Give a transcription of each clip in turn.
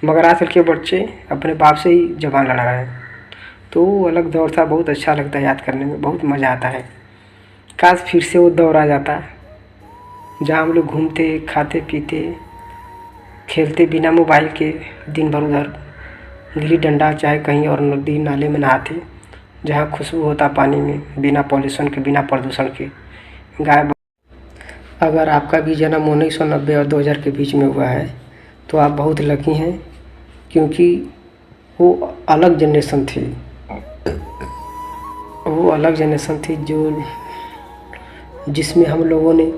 मगर आजकल के बच्चे अपने बाप से ही ज़बान लड़ा रहे हैं। तो वो अलग दौर था, बहुत अच्छा लगता है याद करने में, बहुत मज़ा आता है। काश फिर से वो दौर आ जाता जहाँ हम लोग घूमते, खाते पीते, खेलते बिना मोबाइल के, दिन भर उधर गिल्ली डंडा चाहे कहीं और नदी नाले में नहाते, जहाँ खुशबू होता पानी में, बिना पॉल्यूशन के, बिना प्रदूषण के। गाय अगर आपका भी जन्म 1990 और 2000 के बीच में हुआ है तो आप बहुत लकी हैं, क्योंकि वो अलग जनरेशन थी। वो अलग जनरेशन थी जो जिसमें हम लोगों ने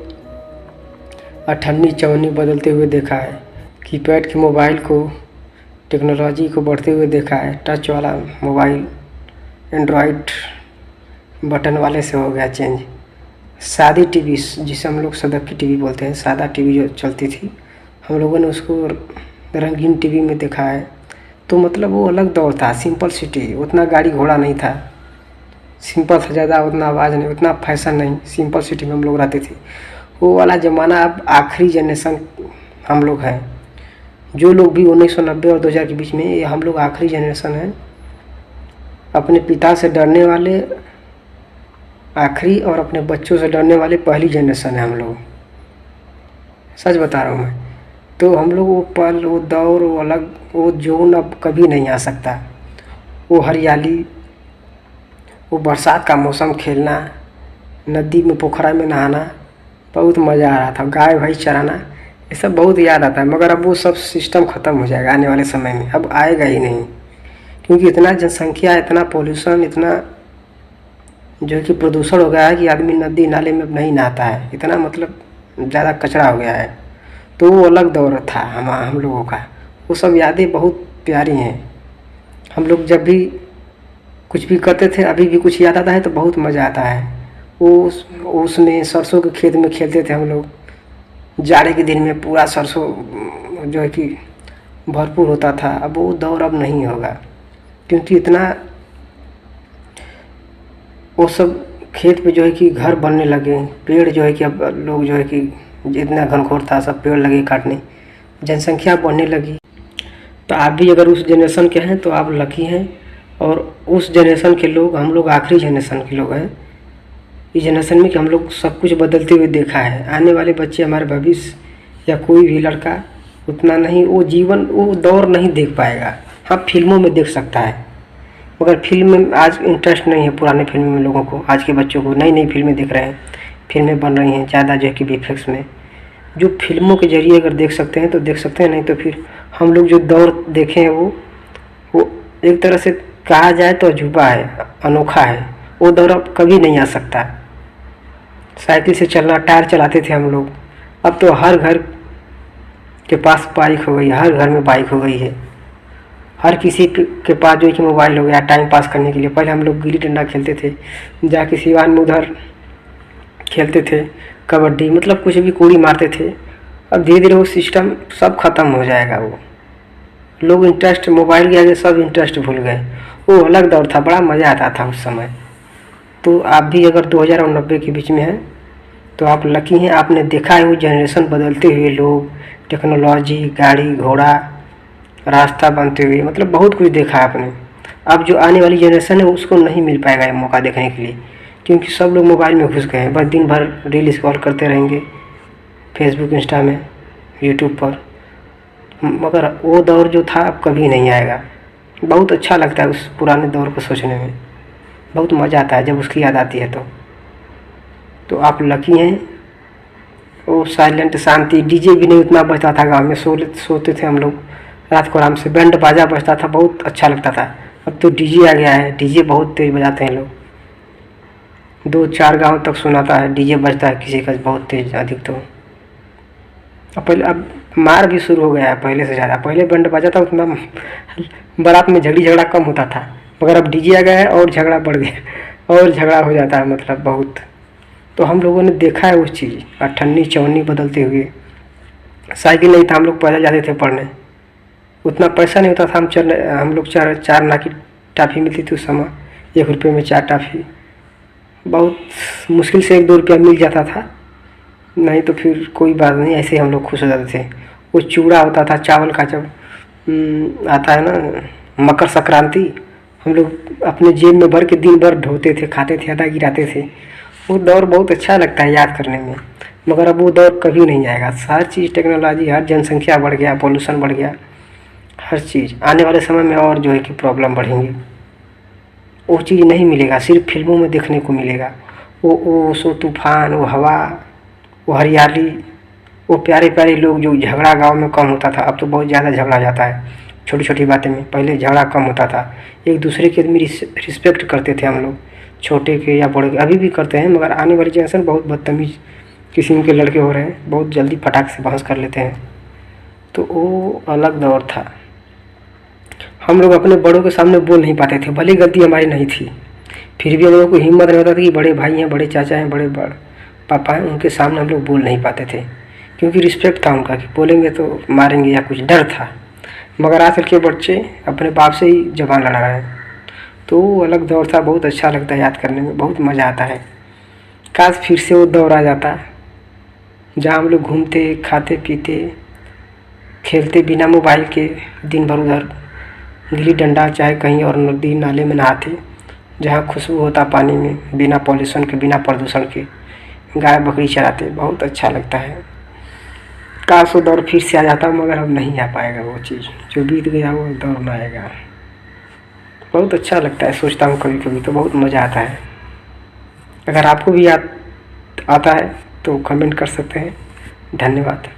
अठन्नी चवन्नी बदलते हुए देखा है, कीपैड के मोबाइल को, टेक्नोलॉजी को बढ़ते हुए देखा है। टच वाला मोबाइल एंड्रॉयड बटन वाले से हो गया चेंज। सादी टीवी, जिसे हम लोग सदक की टीवी बोलते हैं, सादा टीवी जो चलती थी, हम लोगों ने उसको रंगीन टीवी में देखा है। तो मतलब वो अलग दौर था, सिंपल सिटी, उतना गाड़ी घोड़ा नहीं था, सिंपल था ज़्यादा, उतना आवाज़ नहीं, उतना फैशन नहीं, सिंपल सिटी में हम लोग रहते थे। वो वाला ज़माना अब आखिरी जनरेशन हम लोग हैं। जो लोग भी 1990 और 2000 के बीच में, ये हम लोग आखिरी जनरेशन हैं अपने पिता से डरने वाले, आखिरी, और अपने बच्चों से डरने वाले पहली जनरेशन है हम लोग। सच बता रहा हूँ मैं। तो हम लोग वो पल, वो दौर, वो अलग, वो जोन अब कभी नहीं आ सकता। वो हरियाली, वो बरसात का मौसम, खेलना, नदी में पोखरा में नहाना, बहुत मज़ा आ रहा था। गाय भैंस चराना, ये सब बहुत याद आता है। मगर अब वो सब सिस्टम ख़त्म हो जाएगा आने वाले समय में, अब आएगा ही नहीं, क्योंकि इतना जनसंख्या, इतना पॉल्यूशन, इतना जो है कि प्रदूषण हो गया है कि आदमी नदी नाले में अब नहीं नहाता है, इतना मतलब ज़्यादा कचरा हो गया है। तो वो अलग दौर था हम लोगों का। वो सब यादें बहुत प्यारी हैं। हम लोग जब भी कुछ भी करते थे, अभी भी कुछ याद आता है तो बहुत मज़ा आता है। उसमें सरसों के खेत में खेलते थे हम लोग, जाड़े के दिन में पूरा सरसों जो है कि भरपूर होता था। अब वो दौर अब नहीं होगा, क्योंकि इतना वो सब खेत पे जो है कि घर बनने लगे, पेड़ जो है कि अब लोग जो है कि जितना घनघोर था सब पेड़ लगे काटने, जनसंख्या बढ़ने लगी। तो आप भी अगर उस जनरेशन के हैं तो आप लकी हैं, और उस जनरेशन के लोग, हम लोग आखिरी जनरेशन के लोग हैं इस जनरेशन में, कि हम लोग सब कुछ बदलते हुए देखा है। आने वाले बच्चे, हमारे भविष्य, या कोई भी लड़का उतना नहीं, वो जीवन, वो दौर नहीं देख पाएगा। हाँ, फिल्मों में देख सकता है, मगर फिल्म में आज इंटरेस्ट नहीं है पुराने फिल्मों में लोगों को। आज के बच्चों को नई नई फिल्में देख रहे हैं, फिल्में बन रही हैं ज़्यादा जो है कि वीएफएक्स में। जो फिल्मों के ज़रिए अगर देख सकते हैं तो देख सकते हैं, नहीं तो फिर हम लोग जो दौर देखे हैं वो एक तरह से कहा जाए तो अजूबा है, अनोखा है। वो दौर अब कभी नहीं आ सकता। साइकिल से चलना, टायर चलाते थे हम लोग, अब तो हर घर के पास बाइक हो गई, हर घर में बाइक हो गई है। हर किसी के पास जो है कि मोबाइल हो गया टाइम पास करने के लिए। पहले हम लोग गिल्ली डंडा खेलते थे, जाके सिवान में उधर खेलते थे, कबड्डी, मतलब कुछ भी कूड़ी मारते थे। अब धीरे धीरे वो सिस्टम सब खत्म हो जाएगा। वो लोग इंटरेस्ट मोबाइल के आगे सब इंटरेस्ट भूल गए। वो अलग दौर था, बड़ा मज़ा आता था उस समय। तो आप भी अगर 2000 और 90 के बीच में हैं तो आप लकी हैं, आपने देखा है वो जनरेशन बदलते हुए, लोग, टेक्नोलॉजी, गाड़ी घोड़ा, रास्ता बनते हुए, मतलब बहुत कुछ देखा है आपने। अब जो आने वाली जनरेशन है उसको नहीं मिल पाएगा ये मौका देखने के लिए, क्योंकि सब लोग मोबाइल में घुस गए हैं। बस दिन भर रील स्क्रॉल करते रहेंगे फेसबुक, इंस्टा में, यूट्यूब पर। मगर वो दौर जो था अब कभी नहीं आएगा। बहुत अच्छा लगता है उस पुराने दौर को सोचने में, बहुत मज़ा आता है जब उसकी याद आती है। तो आप लकी हैं। वो साइलेंट, शांति, डीजे भी नहीं उतना बजता था गाँव में, सोते थे हम लोग रात को आराम से, बैंड बाजा बजता था, बहुत अच्छा लगता था। अब तो डीजे आ गया है, डीजे बहुत तेज़ बजाते हैं लोग, 2-4 गांव तक सुनाता है डीजे बजता है किसी का बहुत तेज़, अधिक तो। अब मार भी शुरू हो गया है पहले से ज़्यादा। पहले बैंड बजा था, उतना बारात में झगड़ा कम होता था, मगर अब डीजे आ गया है और झगड़ा बढ़ गया, और झगड़ा हो जाता है, मतलब बहुत। तो हम लोगों ने देखा है उस चीज़, अठन्नी चवन्नी बदलते हुए। साइकिल नहीं था, हम लोग पैदल जाते थे पढ़ने, उतना पैसा नहीं होता था। हम लोग चार आना की टाफ़ी मिलती थी उस समय, 1 रुपये में 4 टाफ़ी, बहुत मुश्किल से 1-2 रुपया मिल जाता था, नहीं तो फिर कोई बात नहीं, ऐसे हम लोग खुश हो जाते थे। वो चूड़ा होता था चावल का, जब आता है ना मकर संक्रांति, हम लोग अपने जेब में भर के दिन भर ढोते थे, खाते थे, आधा गिराते थे। वो दौर बहुत अच्छा लगता है याद करने में, मगर अब वो दौर कभी नहीं आएगा। हर चीज़ टेक्नोलॉजी, हर जनसंख्या बढ़ गया, पोल्यूशन बढ़ गया, हर चीज़ आने वाले समय में और जो है कि प्रॉब्लम बढ़ेंगी। वो चीज़ नहीं मिलेगा, सिर्फ फिल्मों में देखने को मिलेगा। वो सो तूफान, वो हवा, वो हरियाली, वो प्यारे प्यारे लोग। जो झगड़ा गांव में कम होता था, अब तो बहुत ज़्यादा झगड़ा जाता है छोटी छोटी बातें में। पहले झगड़ा कम होता था, एक दूसरे की आदमी रिस्पेक्ट करते थे हम लोग, छोटे के या बड़े के। अभी भी करते हैं, मगर आने वाली जनरेशन बहुत बदतमीज़ किस्म के लड़के हो रहे हैं, बहुत जल्दी फटाक से बहस कर लेते हैं। तो वो अलग दौर था। हम लोग अपने बड़ों के सामने बोल नहीं पाते थे, भले गलती हमारी नहीं थी, फिर भी हम लोग को हिम्मत नहीं होता था कि बड़े भाई हैं, बड़े चाचा हैं, बड़े पापा हैं, उनके सामने हम लोग बोल नहीं पाते थे, क्योंकि रिस्पेक्ट था उनका कि बोलेंगे तो मारेंगे या कुछ डर था। मगर आजकल के बच्चे अपने बाप से ही जबान लड़ा रहे हैं। तो वो अलग दौर था, बहुत अच्छा लगता है याद करने में, बहुत मज़ा आता है। काश फिर से वो दौर आ जाता जहाँ हम लोग घूमते, खाते पीते, खेलते बिना मोबाइल के दिन भर, उधर गिल्ली डंडा, चाहे कहीं और नदी नाले में नहाते, जहाँ खुशबू होता पानी में, बिना पॉल्यूशन के, बिना प्रदूषण के, गाय बकरी चराते। बहुत अच्छा लगता है। काश वो दौर फिर से आ जाता, मगर अब नहीं आ पाएगा। वो चीज़ जो बीत गया वो दौर ना आएगा। बहुत अच्छा लगता है, सोचता हूँ कभी कभी तो बहुत मज़ा आता है। अगर आपको भी याद आता है तो कमेंट कर सकते हैं। धन्यवाद।